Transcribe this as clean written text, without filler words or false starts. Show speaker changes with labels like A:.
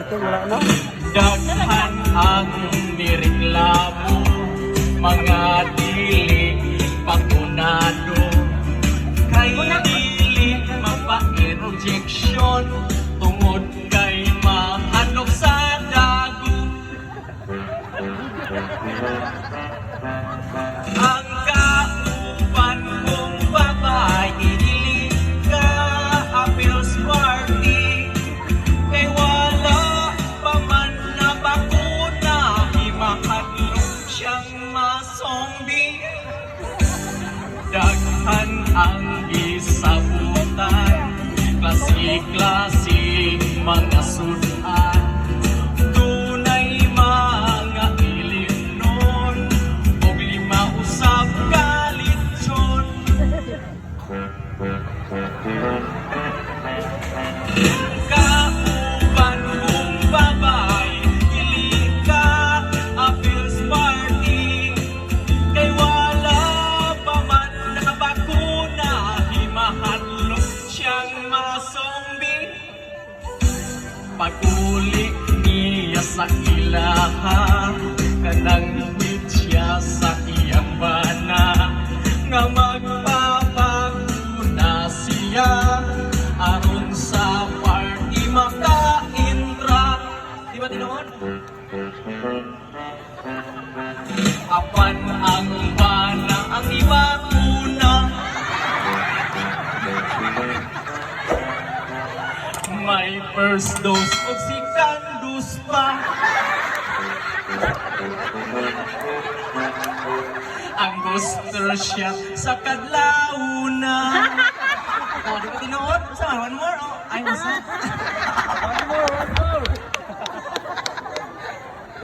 A: Daghan ang nireklamo, mga dili pagunado, kay dili mapa-injection, tungod kay mahanok sa dago. Ang kauban kong babae, dili ka appeals party, kay wala pa man na bakuna, imahadlok siyang masombi. Daghan ang gisabutan, klase-klase mga sudan, tunay mga ilinon, og lima usab ka litsyon. Kauban kong babae, dili ka appeals party, kay wala pa man na bakuna, himahadlok siyang masombi. Pag-uli niya sa ilaha, kanang siya sa iyang bana, nga magpapakuna siya, aron sa party maka-intra. Di ba tinoon? Apan ang bana ang ibakuna, may first dose o second dose pa. Ang booster siya sa kadlaw na. O, di ba tinoon? Sa one more? Oh, ay, masa.